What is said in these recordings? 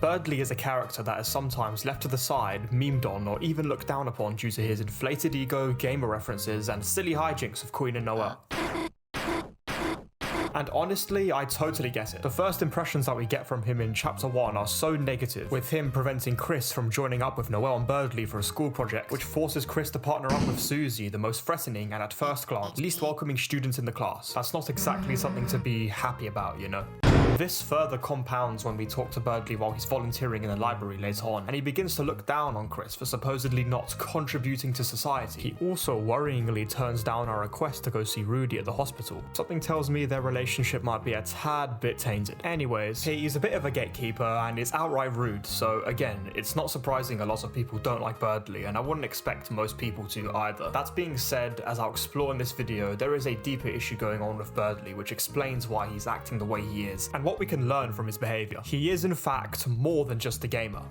Berdly is a character that is sometimes left to the side, memed on, or even looked down upon due to his inflated ego, gamer references, and silly hijinks of Queen and Noelle. And honestly, I totally get it. The first impressions that we get from him in chapter 1 are so negative, with him preventing Kris from joining up with Noelle and Berdly for a school project, which forces Kris to partner up with Susie, the most threatening and at first glance, least welcoming student in the class. That's not exactly something to be happy about, you know? This further compounds when we talk to Berdly while he's volunteering in the library later on, and he begins to look down on Kris for supposedly not contributing to society. He also worryingly turns down our request to go see Rudy at the hospital. Something tells me their relationship might be a tad bit tainted. Anyways, he's a bit of a gatekeeper and is outright rude, so again, it's not surprising a lot of people don't like Berdly, and I wouldn't expect most people to either. That being said, as I'll explore in this video, there is a deeper issue going on with Berdly which explains why he's acting the way he is, and what we can learn from his behavior. He is in fact more than just a gamer.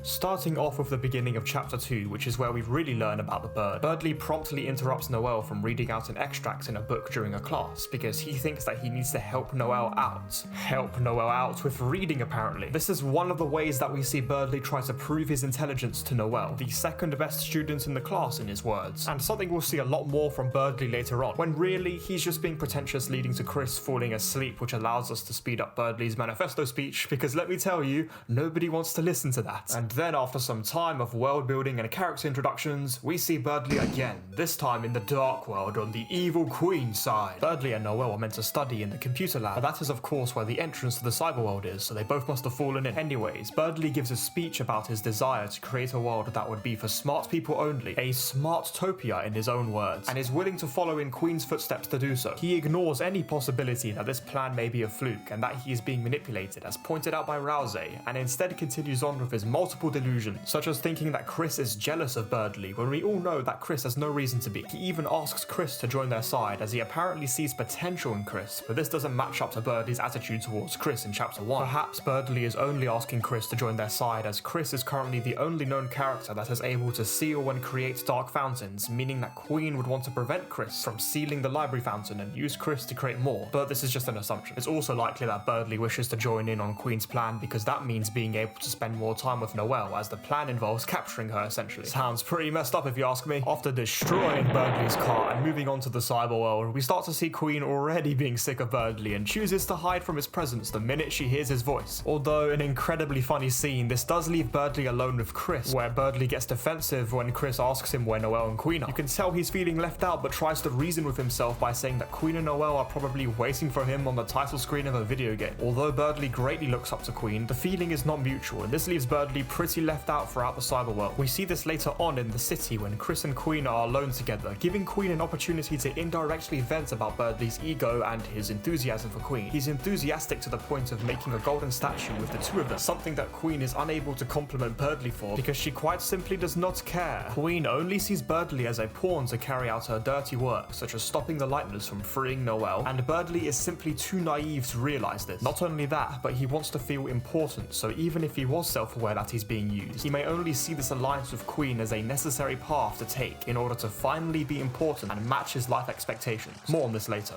Starting off with the beginning of chapter 2, which is where we really learn about the bird. Berdly promptly interrupts Noelle from reading out an extract in a book during a class, because he thinks that he needs to help Noelle out. Help Noelle out with reading, apparently. This is one of the ways that we see Berdly try to prove his intelligence to Noelle, the second best student in the class in his words, and something we'll see a lot more from Berdly later on, when really he's just being pretentious, leading to Kris falling asleep, which allows us to speed up Berdly's manifesto speech, because let me tell you, nobody wants to listen to that. And then after some time of world building and character introductions, we see Berdly again, this time in the dark world on the evil queen side. Berdly and Noelle are meant to study in the computer lab, but that is of course where the entrance to the cyber world is, so they both must have fallen in. Anyways, Berdly gives a speech about his desire to create a world that would be for smart people only, a smartopia in his own words, and is willing to follow in Queen's footsteps to do so. He ignores any possibility that this plan may be a fluke and that he is being manipulated, as pointed out by Rouse, and instead continues on with his multiple delusions, such as thinking that Kris is jealous of Berdly, when we all know that Kris has no reason to be. He even asks Kris to join their side, as he apparently sees potential in Kris, but this doesn't match up to Berdly's attitude towards Kris in chapter 1. Perhaps Berdly is only asking Kris to join their side as Kris is currently the only known character that is able to seal and create dark fountains, meaning that Queen would want to prevent Kris from sealing the library fountain and use Kris to create more, but this is just an assumption. It's also likely that Berdly wishes to join in on Queen's plan because that means being able to spend more time with Noelle, as the plan involves capturing her essentially. Sounds pretty messed up if you ask me. After destroying Berdly's car and moving on to the cyber world, we start to see Queen already being sick of Berdly and chooses to hide from his presence the minute she hears his voice. Although an incredibly funny scene, this does leave Berdly alone with Kris, where Berdly gets defensive when Kris asks him where Noelle and Queen are. You can tell he's feeling left out, but tries to reason with himself by saying that Queen and Noelle are probably waiting for him on the title screen of a video game. Although Berdly greatly looks up to Queen, the feeling is not mutual, and this leaves Berdly pretty left out throughout the cyber world. We see this later on in the city when Kris and Queen are alone together, giving Queen an opportunity to indirectly vent about Berdly's ego and his enthusiasm for Queen. He's enthusiastic to the point of making a golden statue with the two of them, something that Queen is unable to compliment Berdly for because she quite simply does not care. Queen only sees Berdly as a pawn to carry out her dirty work, such as stopping the Lightners from freeing Noelle, and Berdly is simply too naive to realize this. Not only that, but he wants to feel important, so even if he was self-aware that he's being used, he may only see this alliance with Queen as a necessary path to take in order to finally be important and match his life expectations. More on this later.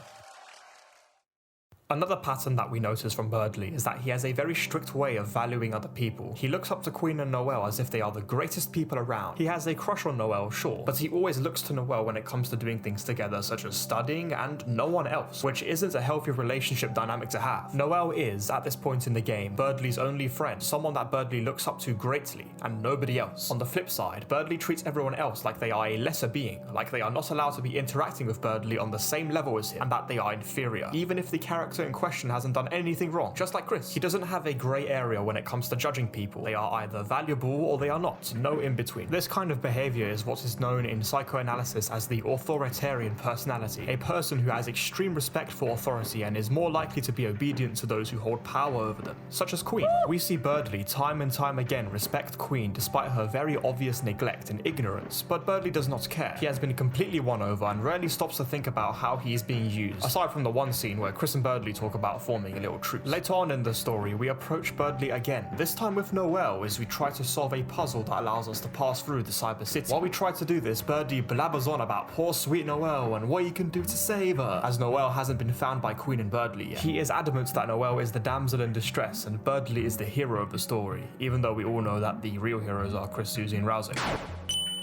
Another pattern that we notice from Berdly is that he has a very strict way of valuing other people. He looks up to Queen and Noelle as if they are the greatest people around. He has a crush on Noelle, sure, but he always looks to Noelle when it comes to doing things together, such as studying, and no one else, which isn't a healthy relationship dynamic to have. Noelle is, at this point in the game, Berdly's only friend, someone that Berdly looks up to greatly, and nobody else. On the flip side, Berdly treats everyone else like they are a lesser being, like they are not allowed to be interacting with Berdly on the same level as him, and that they are inferior, even if the character in question hasn't done anything wrong, just like Kris. He doesn't have a grey area when it comes to judging people. They are either valuable or they are not, no in between. This kind of behavior is what is known in psychoanalysis as the authoritarian personality, a person who has extreme respect for authority and is more likely to be obedient to those who hold power over them, such as Queen. We see Berdly time and time again respect Queen despite her very obvious neglect and ignorance, but Berdly does not care. He has been completely won over and rarely stops to think about how he is being used, aside from the one scene where Kris and Berdly Berdly talk about forming a little truce. Later on in the story, we approach Berdly again, this time with Noelle, as we try to solve a puzzle that allows us to pass through the Cyber City. While we try to do this, Berdly blabbers on about poor sweet Noelle and what he can do to save her, as Noelle hasn't been found by Queen and Berdly yet. He is adamant that Noelle is the damsel in distress and Berdly is the hero of the story, even though we all know that the real heroes are Kris, Susie and Rousey.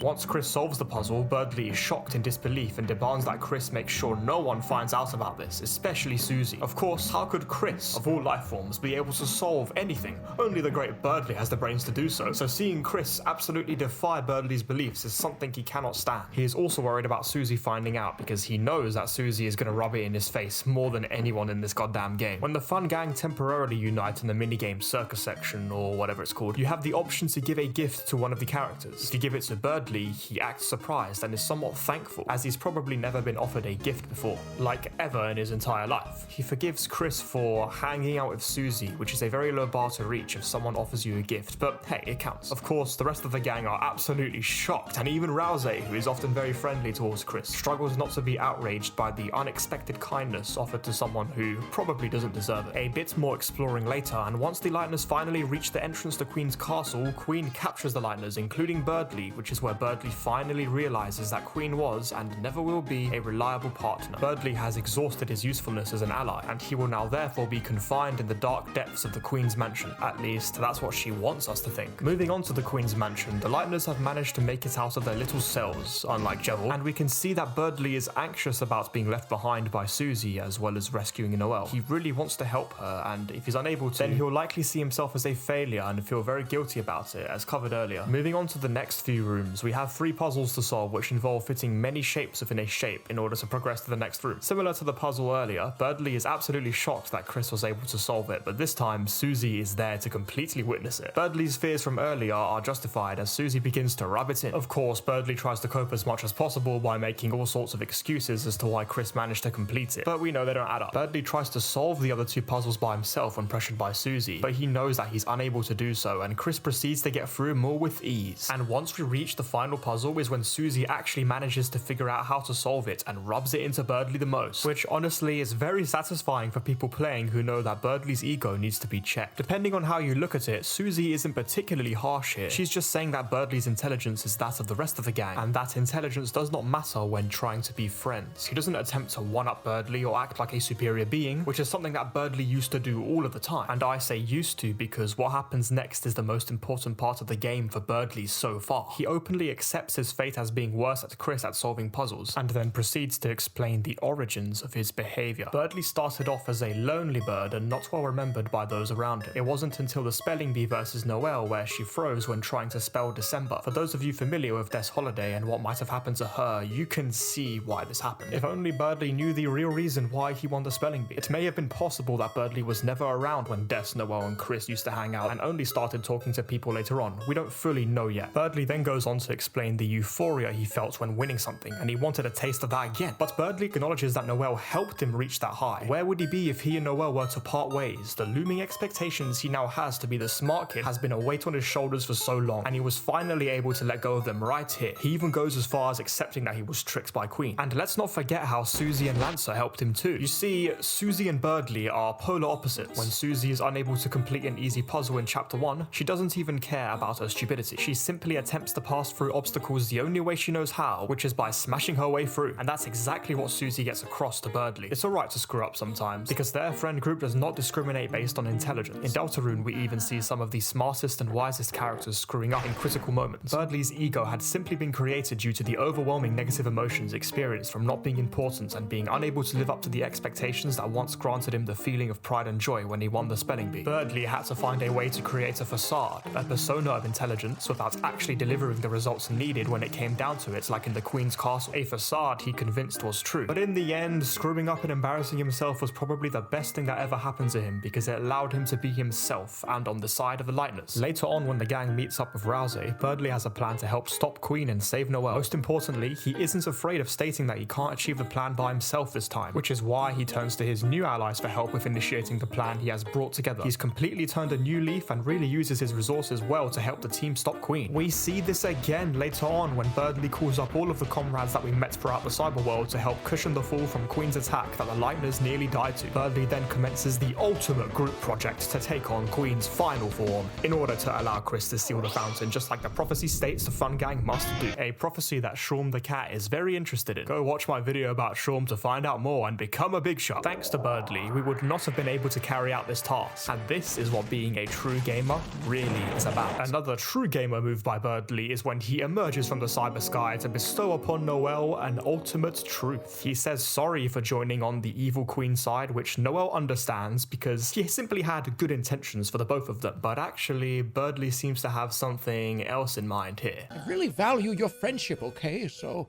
Once Kris solves the puzzle, Berdly is shocked in disbelief and demands that Kris make sure no one finds out about this, especially Susie. Of course, how could Kris, of all life forms, be able to solve anything? Only the great Berdly has the brains to do so, so seeing Kris absolutely defy Berdly's beliefs is something he cannot stand. He is also worried about Susie finding out because he knows that Susie is going to rub it in his face more than anyone in this goddamn game. When the fun gang temporarily unite in the minigame circus section, or whatever it's called, you have the option to give a gift to one of the characters. If you give it to Berdly, he acts surprised and is somewhat thankful, as he's probably never been offered a gift before, like ever in his entire life. He forgives Kris for hanging out with Susie, which is a very low bar to reach if someone offers you a gift, but hey, it counts. Of course, the rest of the gang are absolutely shocked, and even Rousey, who is often very friendly towards Kris, struggles not to be outraged by the unexpected kindness offered to someone who probably doesn't deserve it. A bit more exploring later, and once the Lightners finally reach the entrance to Queen's castle, Queen captures the Lightners, including Berdly, which is where Berdly finally realizes that Queen was, and never will be, a reliable partner. Berdly has exhausted his usefulness as an ally, and he will now therefore be confined in the dark depths of the Queen's mansion. At least, that's what she wants us to think. Moving on to the Queen's mansion, the Lightners have managed to make it out of their little cells, unlike Jevil, and we can see that Berdly is anxious about being left behind by Susie, as well as rescuing Noelle. He really wants to help her, and if he's unable to, then he'll likely see himself as a failure and feel very guilty about it, as covered earlier. Moving on to the next few rooms, we have 3 puzzles to solve which involve fitting many shapes within a shape in order to progress to the next room. Similar to the puzzle earlier, Berdly is absolutely shocked that Kris was able to solve it, but this time Susie is there to completely witness it. Berdly's fears from earlier are justified as Susie begins to rub it in. Of course, Berdly tries to cope as much as possible by making all sorts of excuses as to why Kris managed to complete it, but we know they don't add up. Berdly tries to solve the other 2 puzzles by himself when pressured by Susie, but he knows that he's unable to do so, and Kris proceeds to get through more with ease. And once we reach the final puzzle is when Susie actually manages to figure out how to solve it and rubs it into Berdly the most, which honestly is very satisfying for people playing who know that Berdly's ego needs to be checked. Depending on how you look at it, Susie isn't particularly harsh here. She's just saying that Berdly's intelligence is that of the rest of the gang, and that intelligence does not matter when trying to be friends. She doesn't attempt to one-up Berdly or act like a superior being, which is something that Berdly used to do all of the time. And I say used to because what happens next is the most important part of the game for Berdly so far. He openly accepts his fate as being worse at Kris at solving puzzles, and then proceeds to explain the origins of his behavior. Berdly started off as a lonely bird and not well remembered by those around him. It wasn't until the spelling bee versus Noelle where she froze when trying to spell December. For those of you familiar with Des Holiday and what might have happened to her, you can see why this happened. If only Berdly knew the real reason why he won the spelling bee. It may have been possible that Berdly was never around when Des, Noelle and Kris used to hang out and only started talking to people later on. We don't fully know yet. Berdly then goes on to explain the euphoria he felt when winning something, and he wanted a taste of that again. But Berdly acknowledges that Noelle helped him reach that high. Where would he be if he and Noelle were to part ways? The looming expectations he now has to be the smart kid has been a weight on his shoulders for so long, and he was finally able to let go of them right here. He even goes as far as accepting that he was tricked by Queen. And let's not forget how Susie and Lancer helped him too. You see, Susie and Berdly are polar opposites. When Susie is unable to complete an easy puzzle in chapter 1, she doesn't even care about her stupidity. She simply attempts to pass through obstacles the only way she knows how, which is by smashing her way through. And that's exactly what Susie gets across to Berdly. It's alright to screw up sometimes, because their friend group does not discriminate based on intelligence. In Deltarune, we even see some of the smartest and wisest characters screwing up in critical moments. Berdly's ego had simply been created due to the overwhelming negative emotions experienced from not being important and being unable to live up to the expectations that once granted him the feeling of pride and joy when he won the spelling bee. Berdly had to find a way to create a facade, a persona of intelligence, without actually delivering the results needed when it came down to it, like in the Queen's castle. A facade he convinced was true. But in the end, screwing up and embarrassing himself was probably the best thing that ever happened to him, because it allowed him to be himself and on the side of the Lightners. Later on, when the gang meets up with Rousey, Berdly has a plan to help stop Queen and save Noelle. Most importantly, he isn't afraid of stating that he can't achieve the plan by himself this time, which is why he turns to his new allies for help with initiating the plan he has brought together. He's completely turned a new leaf and really uses his resources well to help the team stop Queen. We see this again again later on when Berdly calls up all of the comrades that we met throughout the cyberworld to help cushion the fall from Queen's attack that the Lightners nearly died to. Berdly then commences the ultimate group project to take on Queen's final form in order to allow Kris to seal the fountain, just like the prophecy states the Fun Gang must do. A prophecy that Shaum the cat is very interested in. Go watch my video about Shaum to find out more and become a big shot. Thanks to Berdly, we would not have been able to carry out this task, and this is what being a true gamer really is about. Another true gamer move by Berdly is when he emerges from the cyber sky to bestow upon Noelle an ultimate truth. He says sorry for joining on the evil Queen side, which Noelle understands because he simply had good intentions for the both of them. But actually, Berdly seems to have something else in mind here. I really value your friendship, okay? So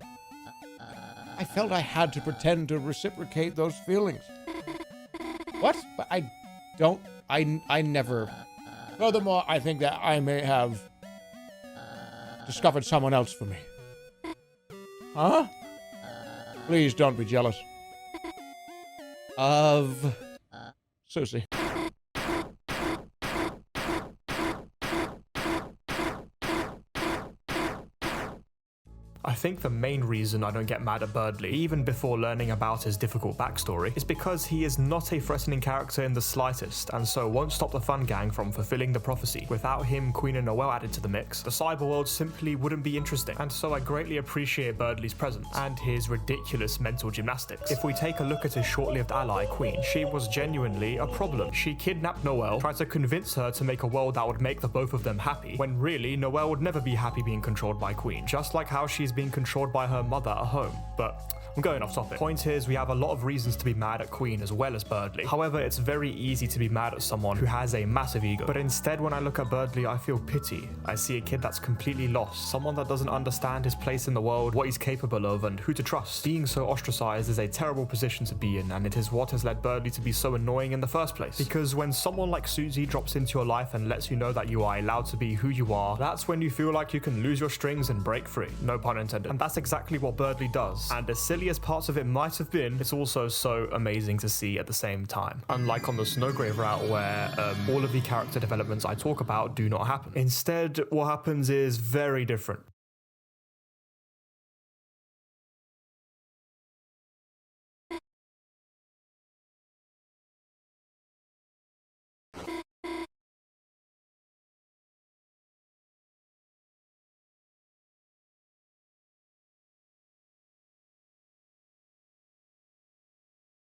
I felt I had to pretend to reciprocate those feelings. What? But I don't. I never. Furthermore, I think that I may have discovered someone else for me. Huh? Please don't be jealous. Of Susie. I think the main reason I don't get mad at Berdly, even before learning about his difficult backstory, is because he is not a threatening character in the slightest, and so won't stop the Fun Gang from fulfilling the prophecy. Without him, Queen and Noelle added to the mix, the cyberworld simply wouldn't be interesting, and so I greatly appreciate Berdly's presence, and his ridiculous mental gymnastics. If we take a look at his short-lived ally, Queen, she was genuinely a problem. She kidnapped Noelle, tried to convince her to make a world that would make the both of them happy, when really, Noelle would never be happy being controlled by Queen, just like how she's being controlled by her mother at home. But I'm going off topic. Point is, we have a lot of reasons to be mad at Queen as well as Berdly. However, it's very easy to be mad at someone who has a massive ego. But instead, when I look at Berdly, I feel pity. I see a kid that's completely lost, someone that doesn't understand his place in the world, what he's capable of, and who to trust. Being so ostracized is a terrible position to be in, and it is what has led Berdly to be so annoying in the first place. Because when someone like Susie drops into your life and lets you know that you are allowed to be who you are, that's when you feel like you can lose your strings and break free. No pun intended. And that's exactly what Berdly does. And as silly as parts of it might have been, it's also so amazing to see at the same time. Unlike on the Snowgrave route where all of the character developments I talk about do not happen. Instead, what happens is very different.